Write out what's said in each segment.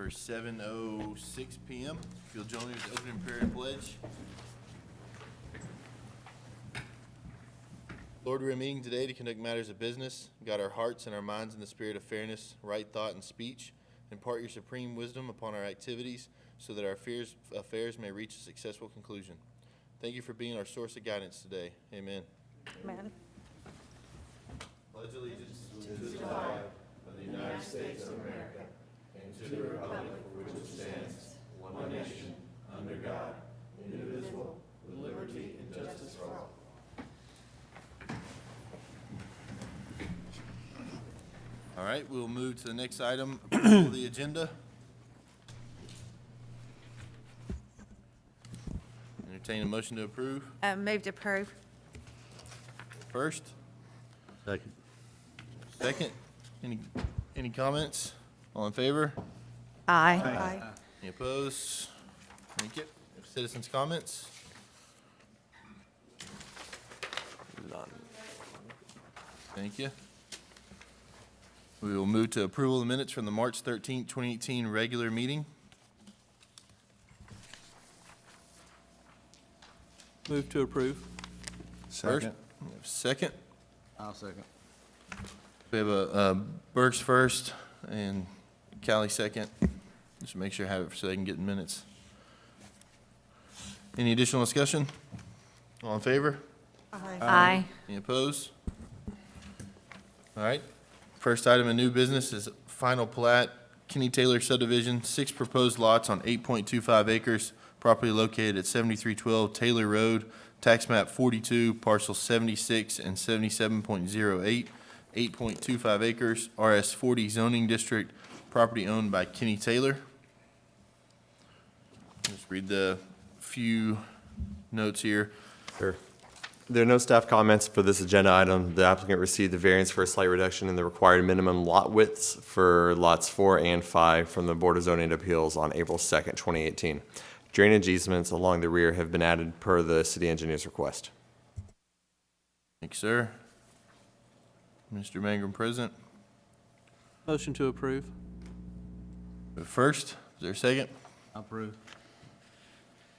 for 7:06 p.m. If you'll join me with the opening prayer and pledge. Lord, we're meeting today to conduct matters of business. Guide our hearts and our minds in the spirit of fairness, right thought, and speech. Impart your supreme wisdom upon our activities so that our affairs may reach a successful conclusion. Thank you for being our source of guidance today. Amen. Amen. Pledge allegiance to the flag of the United States of America and to the republic for which it stands, one nation, under God, indivisible, with liberty and justice for all. All right, we'll move to the next item, approval of the agenda. Entertain a motion to approve. Move to approve. First. Second. Second. Any comments? All in favor? Aye. Any opposed? Thank you. Citizens' comments? None. Thank you. We will move to approval of the minutes from the March 13th, 2018 regular meeting. Move to approve. First. We have second. I'll second. We have a Burks first and Callie second. Just make sure I have it so they can get in minutes. Any additional discussion? All in favor? Aye. Any opposed? All right. First item of new business is final plat, Kenny Taylor subdivision, 6 proposed lots on 8.25 acres, property located at 7312 Taylor Road, tax map 42, parcel 76 and 77.08, 8.25 acres, RS 40 zoning district, property owned by Kenny Taylor. Just read the few notes here. Sure. There are no staff comments for this agenda item. The applicant received the variance for a slight reduction in the required minimum lot widths for lots 4 and 5 from the Board of Zoning Appeals on April 2nd, 2018. Drainage easements along the rear have been added per the city engineer's request. Thank you, sir. Mr. Mangrum present. Motion to approve. First, is there a second? Approve.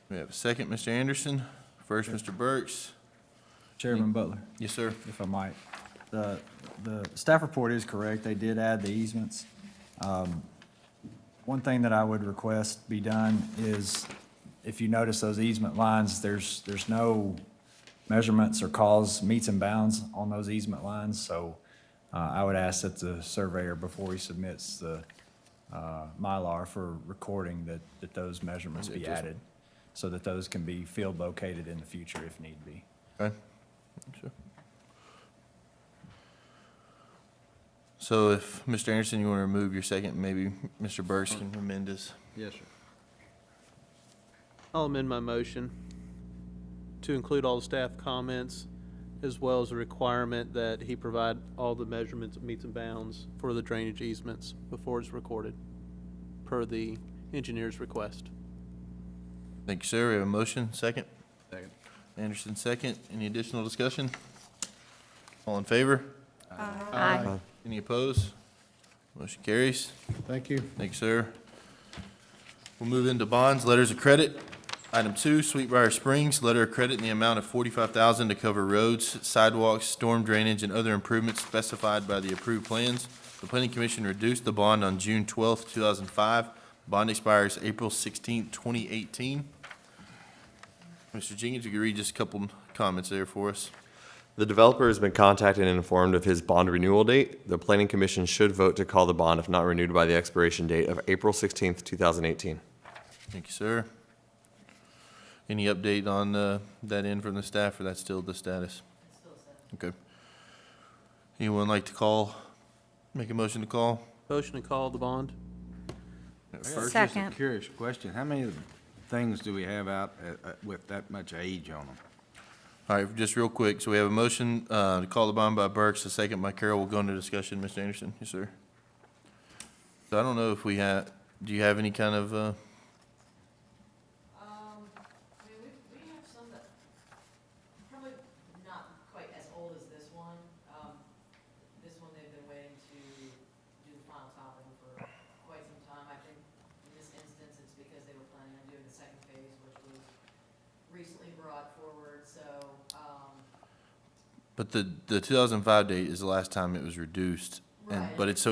We have a second, Mr. Anderson. First, Mr. Burks. Chairman Butler, Yes, sir. if I might. The staff report is correct. They did add the easements. One thing that I would request be done is, if you notice those easement lines, there's no measurements or cause meets and bounds on those easement lines. So I would ask that the surveyor, before he submits the Mylar for recording, that those measurements be added so that those can be field located in the future if need be. Okay. Sure. So if, Mr. Anderson, you want to remove your second, maybe Mr. Burks can amend his. Yes, sir. I'll amend my motion to include all the staff comments as well as a requirement that he provide all the measurements, meets and bounds for the drainage easements before it's recorded, per the engineer's request. Thank you, sir. We have a motion. Second. Second. Anderson, second. Any additional discussion? All in favor? Aye. Any opposed? Motion carries. Thank you. Thank you, sir. We'll move into bonds, letters of credit. Item 2, Sweetbriar Springs, letter of credit in the amount of $45,000 to cover roads, sidewalks, storm drainage, and other improvements specified by the approved plans. The Planning Commission reduced the bond on June 12th, 2005. Bond expires April 16th, 2018. Mr. Jenkins, you can read just a couple comments there for us. The developer has been contacted and informed of his bond renewal date. The Planning Commission should vote to call the bond if not renewed by the expiration date of April 16th, 2018. Thank you, sir. Any update on that end from the staff, or that's still the status? Okay. Anyone like to make a motion to call? Motion to call the bond. First, Second. Curious question, how many things do we have out with that much age on them? all right, just real quick. So we have a motion to call the bond by Burks, a second by Carroll. We'll go into discussion. Mr. Anderson? Yes, sir. So I don't know if we have, do you have any kind of, I mean, we have some that probably not quite as old as this one. This one they've been waiting to do the final topping for quite some time. I think so, But the 2005 date is the last time it was reduced. And, Right. but it's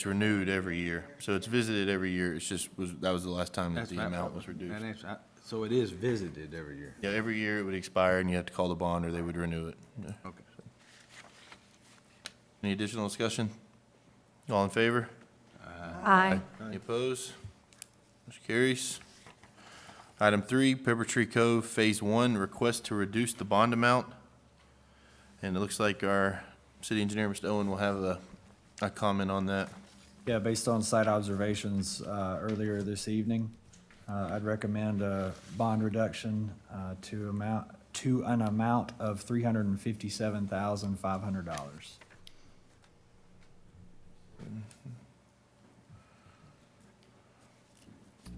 renewed every year. So it's visited every year. It's just, that was the last time that That's the my amount fault. was reduced. That is- So it is visited every year? Yeah, every year it would expire and you have to call the bond or they would renew it. Yeah. Okay. Any additional discussion? All in favor? Aye. Any opposed? Motion carries. Item 3, Pepper Tree Cove Phase 1, request to reduce the bond amount. And it looks like our city engineer, Mr. Owen, will have a comment on that. Yeah, based on site observations earlier this evening, I'd recommend a bond reduction to an amount of $357,500.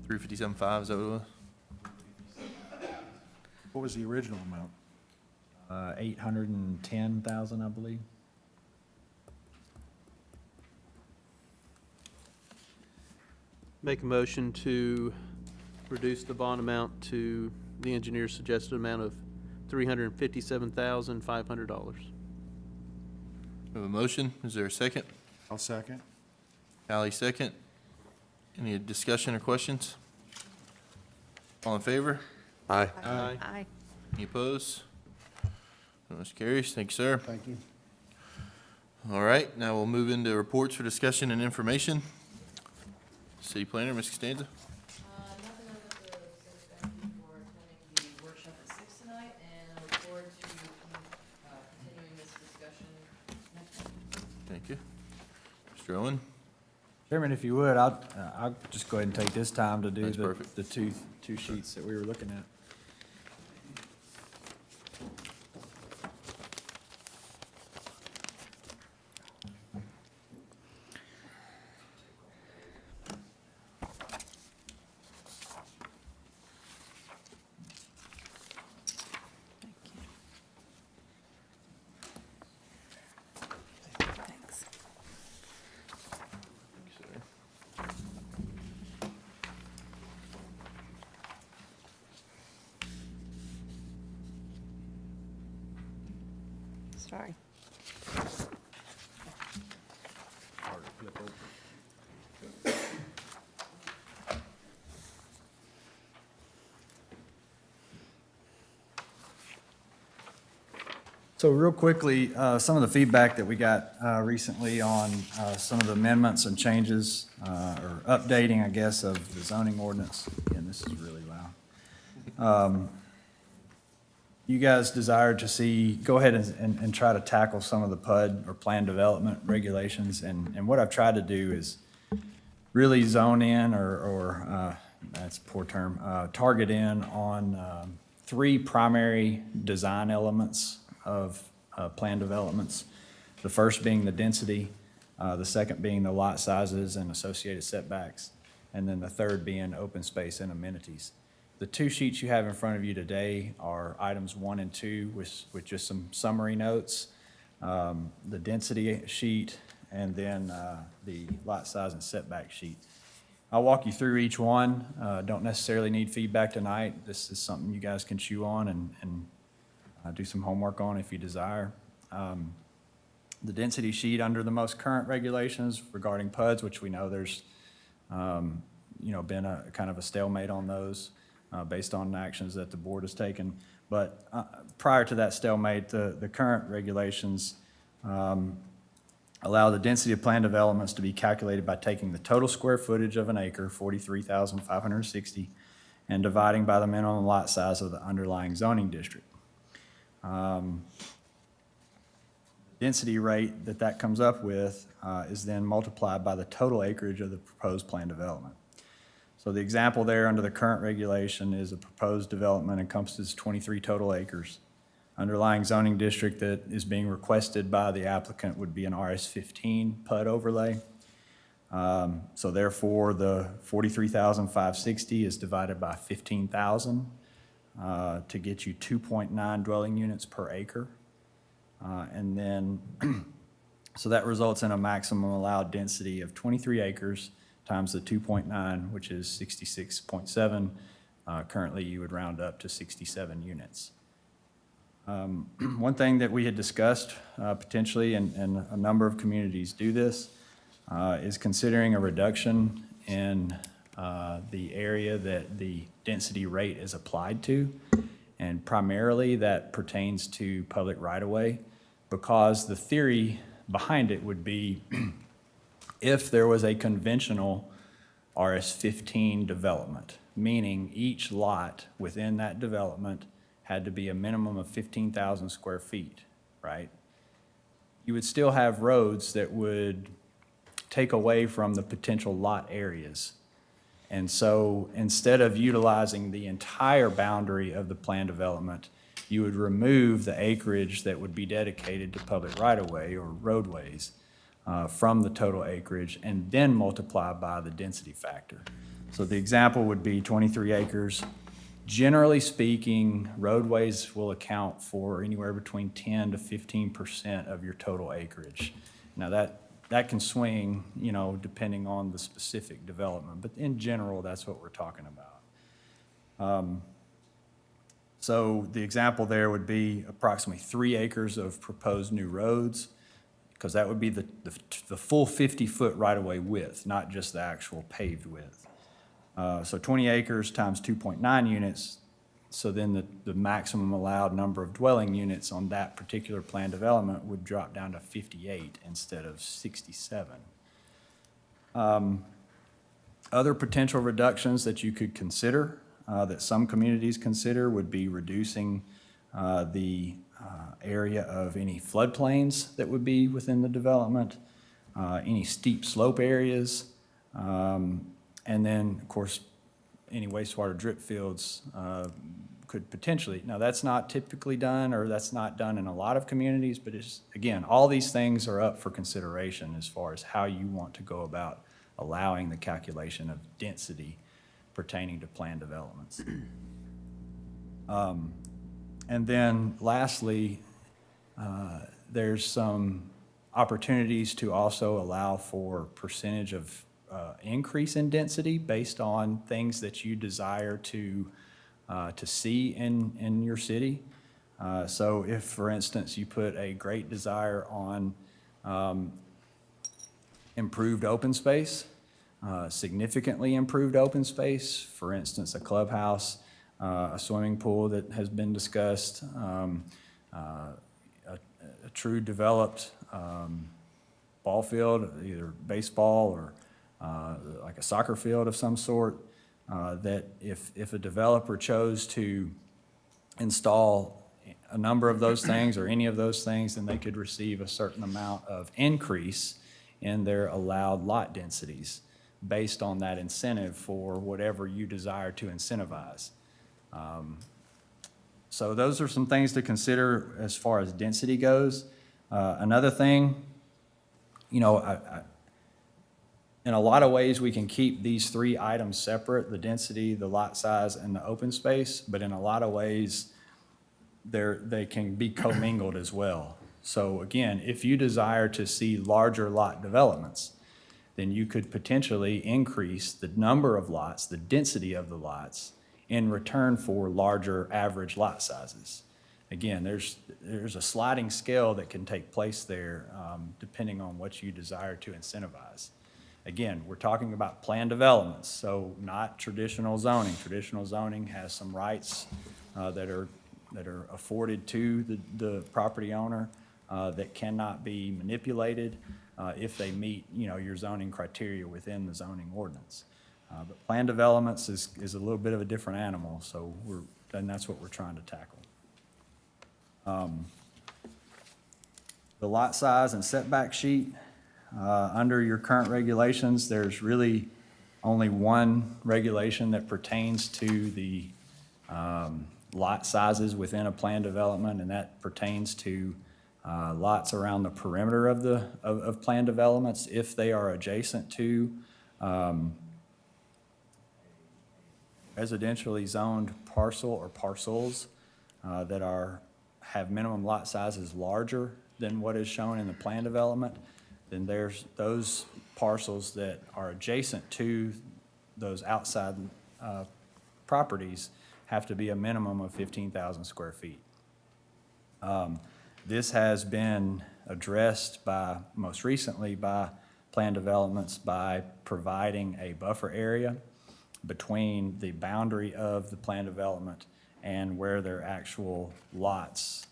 357.5, is that what it was? What was the original amount? 810,000, I believe. Make a motion to reduce the bond amount to the engineer's suggested amount of $357,500. We have a motion. Is there a second? I'll second. Ally, second. Any discussion or questions? All in favor? Aye. Aye. Aye. Any opposed? Motion carries. Thank you, sir. Thank you. All right, now we'll move into reports for discussion and information. City Planner, Ms. Costanza. nothing other than to say thank you for attending the workshop at 6 tonight, and I look forward to, continuing this discussion next time. Thank you. Mr. Owen? Chairman, if you would, I'll just go ahead and take this time to do That's perfect. the two sheets that we were looking at. Thanks. Sorry. So real quickly, some of the feedback that we got recently on some of the amendments and changes, or updating, I guess, of the zoning ordinance. Again, this is really loud. You guys desired to see, go ahead and try to tackle some of the PUD or plan development regulations. And what I've tried to do is really zone in or that's a poor term, target in on three primary design elements of plan developments. The first being the density, the second being the lot sizes and associated setbacks, and then the third being open space and amenities. The two sheets you have in front of you today are items 1 and 2 with just some summary notes. The density sheet and then the lot size and setback sheet. I'll walk you through each one. Don't necessarily need feedback tonight. This is something you guys can chew on and do some homework on if you desire. The density sheet under the most current regulations regarding PUDs, which we know there's been a kind of a stalemate on those based on actions that the board has taken. But prior to that stalemate, the current regulations allow the density of planned developments to be calculated by taking the total square footage of an acre, 43,560, and dividing by the minimum lot size of the underlying zoning district. Density rate that comes up with is then multiplied by the total acreage of the proposed planned development. So the example there under the current regulation is a proposed development encompasses 23 total acres. Underlying zoning district that is being requested by the applicant would be an RS-15 PUD overlay. So therefore, the 43,560 is divided by 15,000 to get you 2.9 dwelling units per acre. And then, so that results in a maximum allowed density of 23 acres times the 2.9, which is 66.7. Currently, you would round up to 67 units. One thing that we had discussed potentially, and a number of communities do this, is considering a reduction in the area that the density rate is applied to. And primarily that pertains to public right-of-way, because the theory behind it would be if there was a conventional RS-15 development, meaning each lot within that development had to be a minimum of 15,000 square feet, right? You would still have roads that would take away from the potential lot areas. And so instead of utilizing the entire boundary of the planned development, you would remove the acreage that would be dedicated to public right-of-way or roadways from the total acreage and then multiply by the density factor. So the example would be 23 acres. Generally speaking, roadways will account for anywhere between 10 to 15% of your total acreage. Now that can swing, you know, depending on the specific development, but in general, that's what we're talking about. So the example there would be approximately 3 acres of proposed new roads, because that would be the full 50-foot right-of-way width, not just the actual paved width. So 20 acres times 2.9 units, so then the maximum allowed number of dwelling units on that particular planned development would drop down to 58 instead of 67. Other potential reductions that you could consider, that some communities consider, would be reducing the area of any floodplains that would be within the development, any steep slope areas, and then, of course, any wastewater drip fields could potentially. Now, that's not typically done, or that's not done in a lot of communities, but it's, again, all these things are up for consideration as far as how you want to go about allowing the calculation of density pertaining to planned developments. And then lastly, there's some opportunities to also allow for percentage of increase in density based on things that you desire to see in your city. So if, for instance, you put a great desire on improved open space, significantly improved open space, for instance, a clubhouse, a swimming pool that has been discussed, a true developed ball field, either baseball or like a soccer field of some sort, that if a developer chose to install a number of those things or any of those things, then they could receive a certain amount of increase in their allowed lot densities based on that incentive for whatever you desire to incentivize. So those are some things to consider as far as density goes. Another thing, you know, in a lot of ways, we can keep these 3 items separate: the density, the lot size, and the open space. But in a lot of ways, they can be commingled as well. So again, if you desire to see larger lot developments, then you could potentially increase the number of lots, the density of the lots, in return for larger average lot sizes. Again, there's a sliding scale that can take place there depending on what you desire to incentivize. Again, we're talking about planned developments, so not traditional zoning. Traditional zoning has some rights that are afforded to the property owner that cannot be manipulated if they meet, you know, your zoning criteria within the zoning ordinance. But planned developments is a little bit of a different animal, so that's what we're trying to tackle. The lot size and setback sheet, under your current regulations, there's really only one regulation that pertains to the lot sizes within a planned development, and that pertains to lots around the perimeter of planned developments if they are adjacent to residentially zoned parcel or parcels that have minimum lot sizes larger than what is shown in the plan development. Then there's those parcels that are adjacent to those outside properties have to be a minimum of 15,000 square feet. This has been addressed by, most recently by plan developments by providing a buffer area between the boundary of the plan development and where their actual lots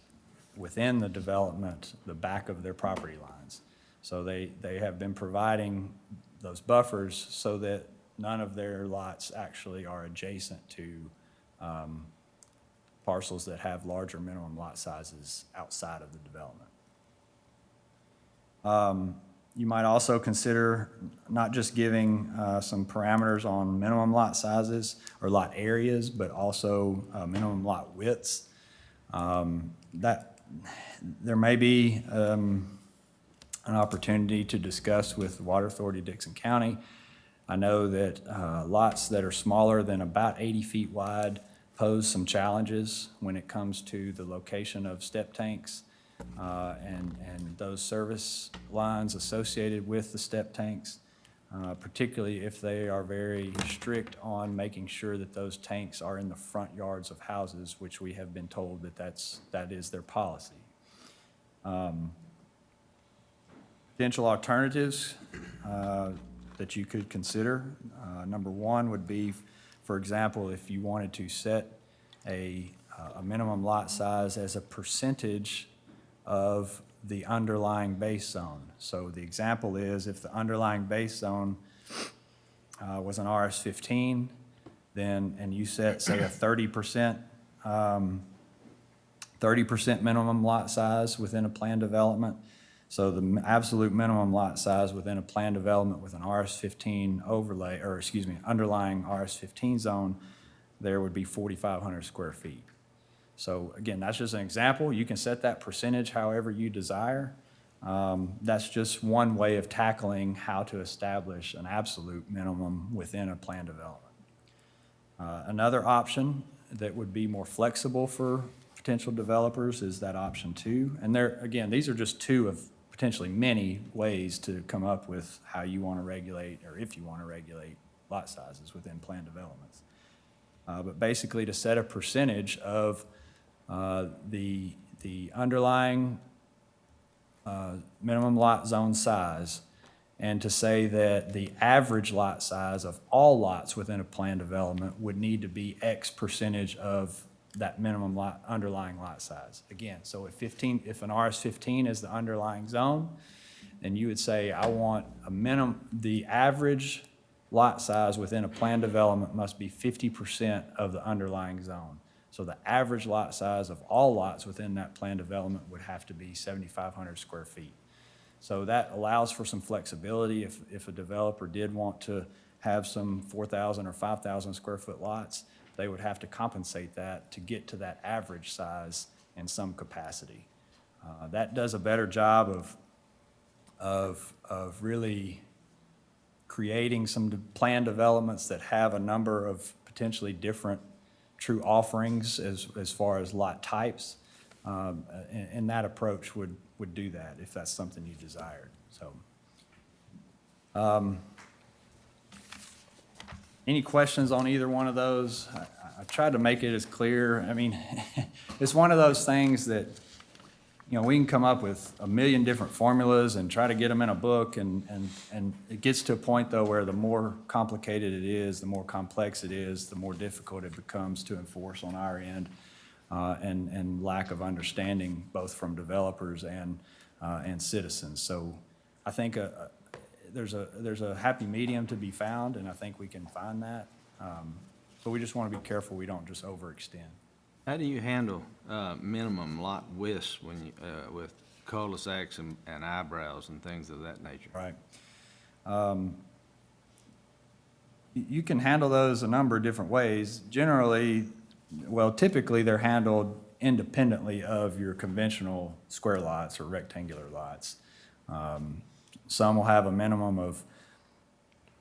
within the development, the back of their property lines. So they have been providing those buffers so that none of their lots actually are adjacent to parcels that have larger minimum lot sizes outside of the development. You might also consider not just giving some parameters on minimum lot sizes or lot areas, but also minimum lot widths. That there may be an opportunity to discuss with Water Authority Dixon County. I know that lots that are smaller than about 80 feet wide pose some challenges when it comes to the location of step tanks and those service lines associated with the step tanks, particularly if they are very strict on making sure that those tanks are in the front yards of houses, which we have been told that that is their policy. Potential alternatives that you could consider. Number one would be, for example, if you wanted to set a minimum lot size as a percentage of the underlying base zone. So the example is if the underlying base zone was an RS-15, then, and you set, say, a 30% minimum lot size within a planned development. So the absolute minimum lot size within a planned development with an RS-15 overlay, or excuse me, underlying RS-15 zone, there would be 4,500 square feet. So again, that's just an example. You can set that percentage however you desire. That's just one way of tackling how to establish an absolute minimum within a planned development. Another option that would be more flexible for potential developers is that option 2. And there, again, these are just 2 of potentially many ways to come up with how you want to regulate, or if you want to regulate lot sizes within planned developments. But basically to set a percentage of the underlying minimum lot zone size, and to say that the average lot size of all lots within a planned development would need to be X percentage of that minimum lot, underlying lot size. Again, so if an RS-15 is the underlying zone, then you would say, I want the average lot size within a planned development must be 50% of the underlying zone. So the average lot size of all lots within that planned development would have to be 7,500 square feet. So that allows for some flexibility if a developer did want to have some 4,000 or 5,000 square foot lots, they would have to compensate that to get to that average size in some capacity. That does a better job of really creating some planned developments that have a number of potentially different true offerings as far as lot types. And that approach would do that if that's something you desired. So, any questions on either one of those? I tried to make it as clear. I mean, it's one of those things that, you know, we can come up with a million different formulas and try to get them in a book, and it gets to a point, though, where the more complicated it is, the more complex it is, the more difficult it becomes to enforce on our end, and lack of understanding both from developers and citizens. So I think there's a happy medium to be found, and I think we can find that. But we just want to be careful we don't just overextend. How do you handle minimum lot widths when you, with cul-de-sacs and eyebrows and things of that nature? Right. You can handle those a number of different ways. Generally, well, typically they're handled independently of your conventional square lots or rectangular lots. Some will have a minimum of,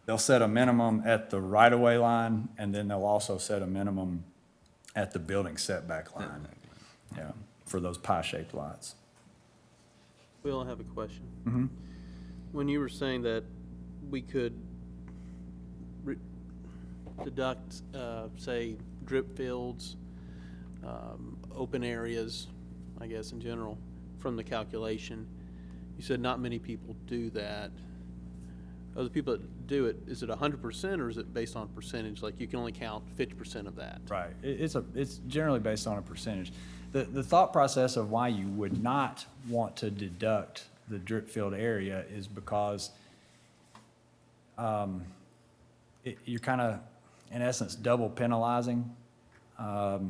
they'll set a minimum at the right-of-way line, and then they'll also set a minimum at the building setback line, yeah, for those pie-shaped lots. We all have a question. When you were saying that we could deduct, say, drip fields, open areas, I guess, in general, from the calculation. You said not many people do that. Of the people that do it, is it 100% or is it based on percentage? Like you can only count 50% of that? Right. It's generally based on a percentage. The thought process of why you would not want to deduct the drip field area is because you're kind of, in essence, double penalizing, a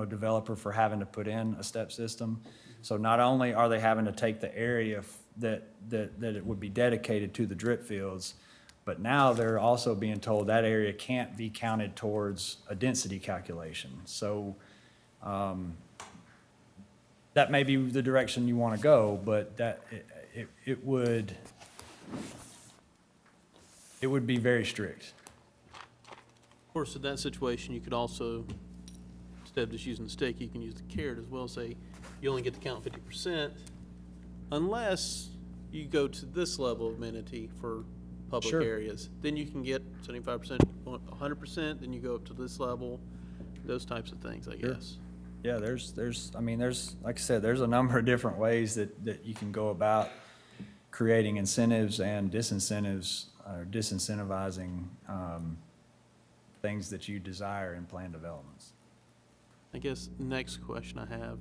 developer for having to put in a step system. So not only are they having to take the area that it would be dedicated to the drip fields, but now they're also being told that area can't be counted towards a density calculation. So that may be the direction you want to go, but it would be very strict. Of course, in that situation, you could also, instead of just using the stick, you can use the carrot as well. Say, you only get to count 50% unless you go to this level of amenity for public Sure. areas. Then you can get 75%, 100%, then you go up to this level, those types of things, I Sure. guess. Yeah, there's, like I said, there's a number of different ways that you can go about creating incentives and disincentives, or disincentivizing things that you desire in planned developments. I guess next question I have,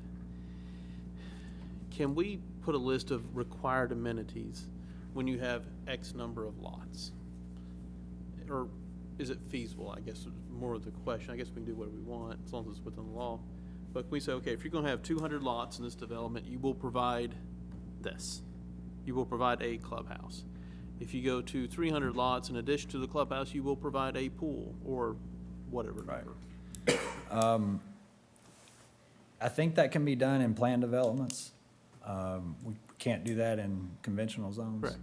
can we put a list of required amenities when you have X number of lots? Or is it feasible, I guess is more of the question. I guess we can do whatever we want as long as it's within the law. But can we say, okay, if you're gonna have 200 lots in this development, you will provide this. You will provide a clubhouse. If you go to 300 lots, in addition to the clubhouse, you will provide a pool or whatever number. I think that can be done in planned developments. We can't do that in conventional zones. Correct.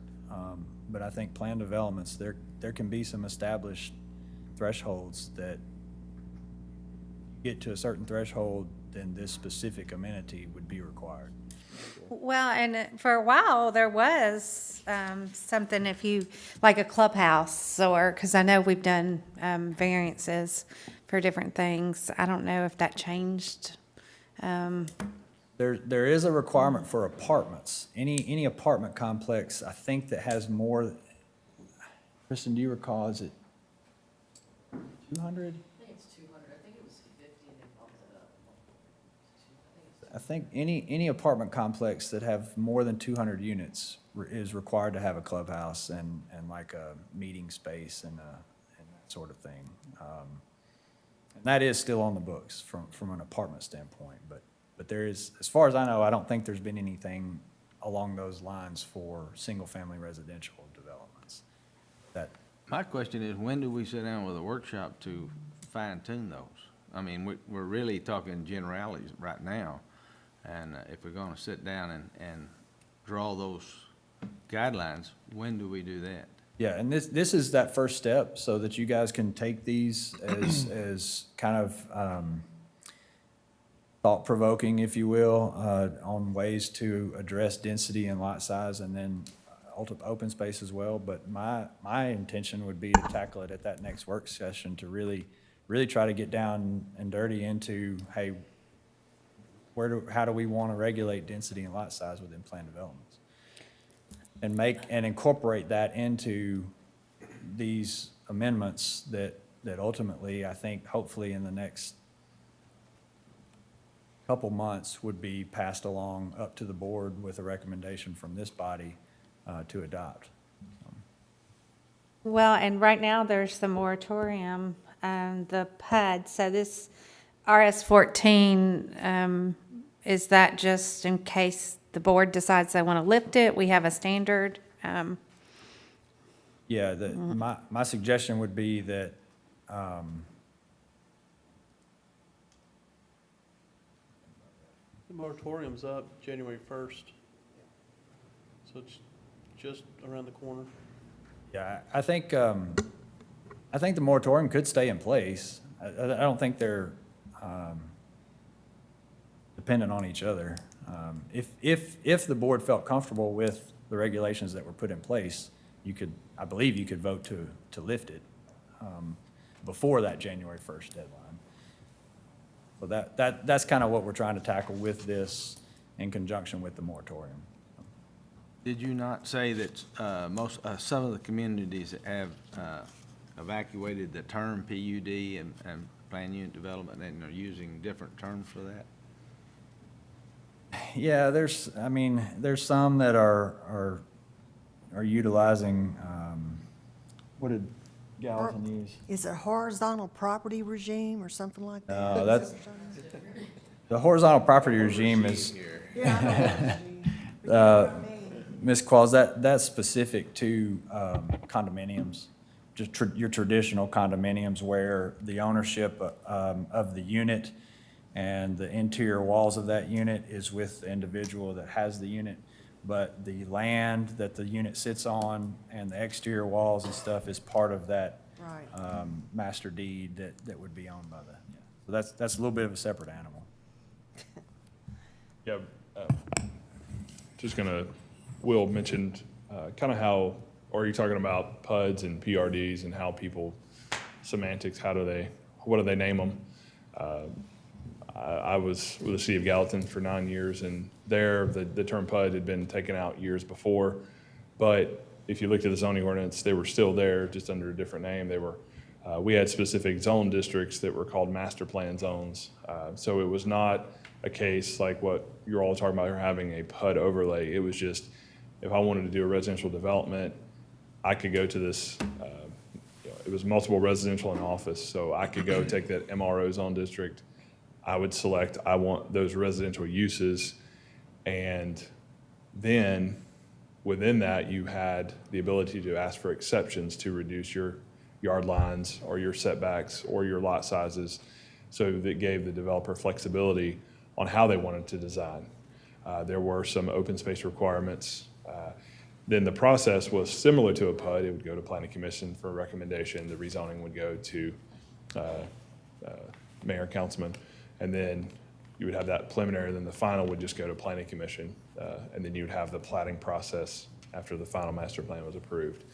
But I think planned developments, there can be some established thresholds that get to a certain threshold, then this specific amenity would be required. Well, and for a while, there was something if you, like a clubhouse, or, because I know we've done variances for different things. I don't know if that changed. There is a requirement for apartments. Any apartment complex, I think that has more, Kristen, do you recall, is it 200? I think it's 200, I think it was 50 and they bumped it up. I think any apartment complex that have more than 200 units is required to have a clubhouse and like a meeting space and that sort of thing. And that is still on the books from an apartment standpoint, but there is, as far as I know, I don't think there's been anything along those lines for single-family residential developments. That, My question is, when do we sit down with a workshop to fine tune those? I mean, we're really talking generalities right now. And if we're gonna sit down and draw those guidelines, when do we do that? yeah, and this is that first step so that you guys can take these as kind of thought-provoking, if you will, on ways to address density and lot size and then open space as well. But my intention would be to tackle it at that next work session to really try to get down and dirty into, hey, how do we want to regulate density and lot size within planned developments? And incorporate that into these amendments that ultimately, I think, hopefully in the next couple months would be passed along up to the board with a recommendation from this body to adopt. Well, and right now, there's the moratorium, the PUD, so this RS-14, is that just in case the board decides they want to lift it? We have a standard. Yeah, my suggestion would be that, The moratorium's up January 1st. So it's just around the corner. yeah, I think the moratorium could stay in place. I don't think they're dependent on each other. If the board felt comfortable with the regulations that were put in place, I believe you could vote to lift it before that January 1st deadline. So that's kind of what we're trying to tackle with this in conjunction with the moratorium. Did you not say that some of the communities have evacuated the term PUD and plan unit development and are using different terms for that? Yeah, there's some that are utilizing, what did Gallatin use? Is it horizontal property regime or something like that? No, the horizontal property regime is, Ms. Qualls, that's specific to condominiums, just your traditional condominiums where the ownership of the unit and the interior walls of that unit is with the individual that has the unit, but the land that the unit sits on and the exterior walls and stuff is part of that Right. master deed that would be owned by the, so that's a little bit of a separate animal. Yeah, just gonna, Will mentioned kind of how, or are you talking about PUDs and PRDs and how people, semantics, what do they name them? I was with the city of Gallatin for 9 years, and there, the term PUD had been taken out years before. But if you looked at the zoning ordinance, they were still there, just under a different name. We had specific zone districts that were called master plan zones. So it was not a case like what you're all talking about, having a PUD overlay. It was just, if I wanted to do a residential development, I could go to this, it was multiple residential and office. So I could go take that MRO zone district. I would select, I want those residential uses. And then within that, you had the ability to ask for exceptions to reduce your yard lines or your setbacks or your lot sizes. So that gave the developer flexibility on how they wanted to design. There were some open space requirements. Then the process was similar to a PUD. It would go to planning commission for a recommendation. The rezoning would go to mayor, councilman. And then you would have that preliminary, then the final would just go to planning commission. And then you would have the plating process after the final master plan was approved.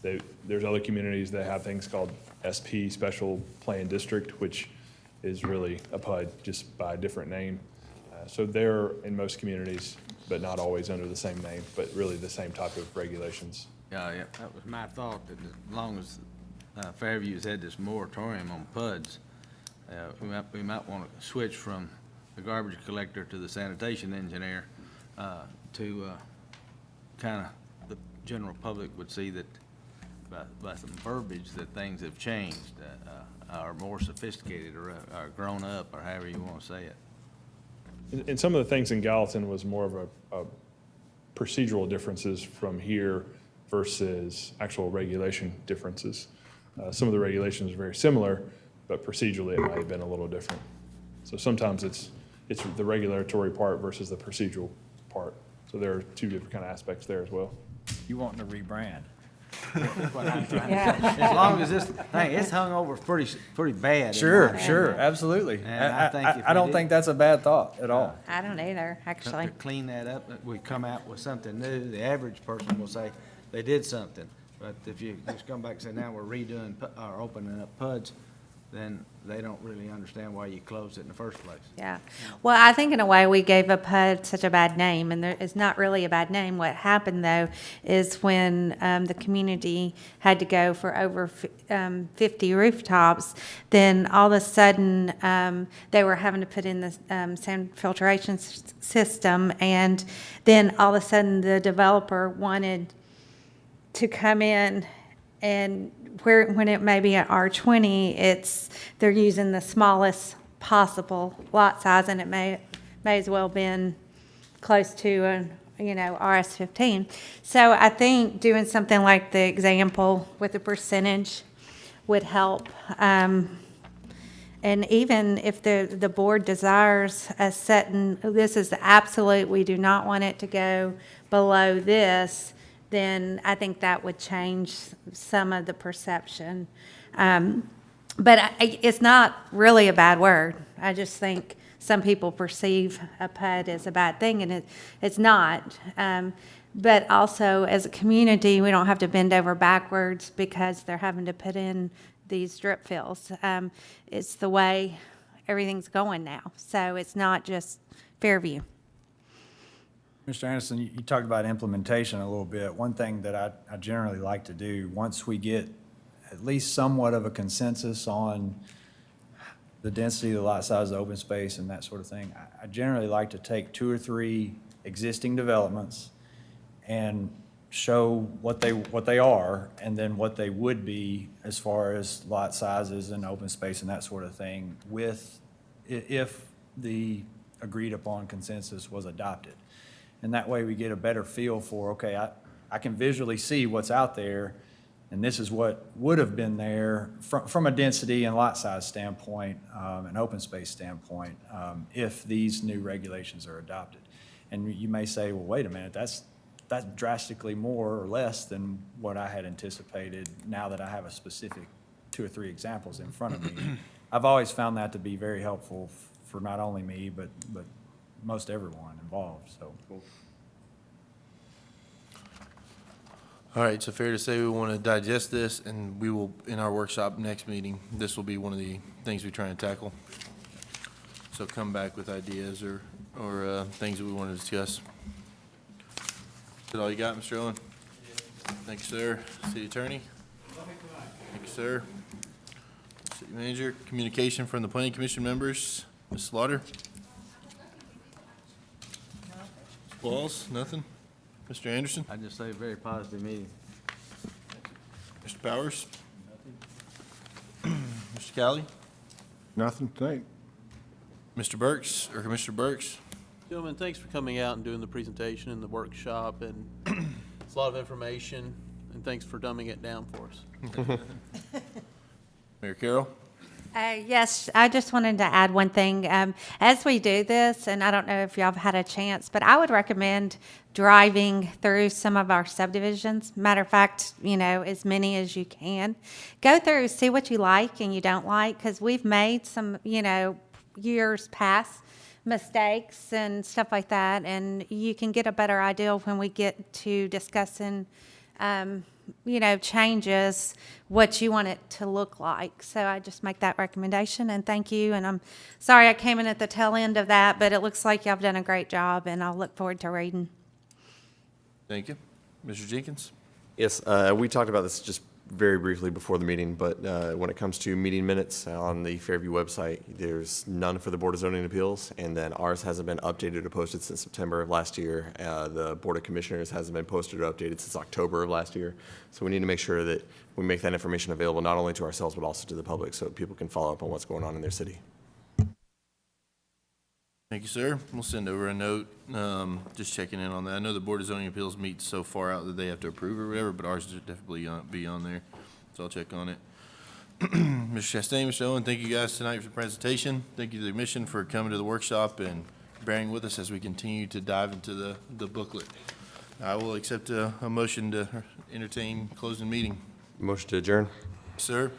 There's other communities that have things called SP, Special Plan District, which is really a PUD, just by a different name. So they're in most communities, but not always under the same name, but really the same type of regulations. Yeah, that was my thought, that as long as Fairview's had this moratorium on PUDs, we might want to switch from the garbage collector to the sanitation engineer to kind of the general public would see that by some verbiage that things have changed, are more sophisticated or are grown up, or however you want to say it. And some of the things in Gallatin was more of a procedural differences from here versus actual regulation differences. Some of the regulations are very similar, but procedurally it might have been a little different. So sometimes it's the regulatory part versus the procedural part. So there are two different kind of aspects there as well. You wanting to rebrand? As long as this thing, it's hung over pretty bad. Sure, absolutely. And I think if I we don't did- think that's a bad thought at all. I don't either, To actually. clean that up, we come out with something new, the average person will say they did something. But if you just come back and say, now we're redoing, or opening up PUDs, then they don't really understand why you closed it in the first place. Yeah. Well, I think in a way we gave a PUD such a bad name, and it's not really a bad name. What happened, though, is when the community had to go for over 50 rooftops, then all of a sudden they were having to put in the sand filtration system, and then all of a sudden the developer wanted to come in, and when it may be at R20, they're using the smallest possible lot size, and it may as well been close to RS15. So I think doing something like the example with the percentage would help. And even if the board desires a certain, this is the absolute, we do not want it to go below this, then I think that would change some of the perception. But it's not really a bad word. I just think some people perceive a PUD as a bad thing, and it's not. But also, as a community, we don't have to bend over backwards because they're having to put in these drip fills. It's the way everything's going now. So it's not just Fairview. Mr. Anderson, you talked about implementation a little bit. One thing that I generally like to do, once we get at least somewhat of a consensus on the density, the lot size, the open space, and that sort of thing, I generally like to take 2 or 3 existing developments and show what they are, and then what they would be as far as lot sizes and open space and that sort of thing, if the agreed upon consensus was adopted. And that way we get a better feel for, okay, I can visually see what's out there, and this is what would have been there from a density and lot size standpoint, and open space standpoint, if these new regulations are adopted. And you may say, well, wait a minute, that's drastically more or less than what I had anticipated, now that I have a specific 2 or 3 examples in front of me. I've always found that to be very helpful for not only me, but most everyone involved, so. All right, so fair to say we want to digest this, and we will, in our workshop next meeting, this will be one of the things we try and tackle. So come back with ideas or things that we want to discuss. Is that all you got, Mr. Owen? Thank you, sir. City Attorney? Thank you, sir. City Manager, communication from the Planning Commission members. Ms. Slaughter? Ms. Walls, nothing? Mr. Anderson? I just say very positive meeting. Mr. Powers? Mr. Calley? Nothing tonight. Mr. Burks, or Commissioner Burks? Gentlemen, thanks for coming out and doing the presentation and the workshop, and it's a lot of information, and thanks for dumbing it down for us. Mayor Carroll? Yes, I just wanted to add one thing. As we do this, and I don't know if y'all have had a chance, but I would recommend driving through some of our subdivisions. Matter of fact, as many as you can. Go through, see what you like and you don't like, because we've made some, years past mistakes and stuff like that, and you can get a better idea when we get to discussing changes, what you want it to look like. So I just make that recommendation, and thank you. And I'm sorry I came in at the tail end of that, but it looks like y'all have done a great job, and I'll look forward to reading. Thank you. Mr. Jenkins? Yes, we talked about this just very briefly before the meeting, but when it comes to meeting minutes on the Fairview website, there's none for the Board of Zoning Appeals, and then ours hasn't been updated or posted since September of last year. The Board of Commissioners hasn't been posted or updated since October of last year. So we need to make sure that we make that information available not only to ourselves, but also to the public, so people can follow up on what's going on in their city. Thank you, sir. We'll send over a note, just checking in on that. I know the Board of Zoning Appeals meets so far out that they have to approve or whatever, but ours should definitely be on there, so I'll check on it. Mr. Chastain, Mr. Owen, thank you guys tonight for the presentation. Thank you to the commission for coming to the workshop and bearing with us as we continue to dive into the booklet. I will accept a motion to entertain closing meeting. Motion to adjourn? Sir?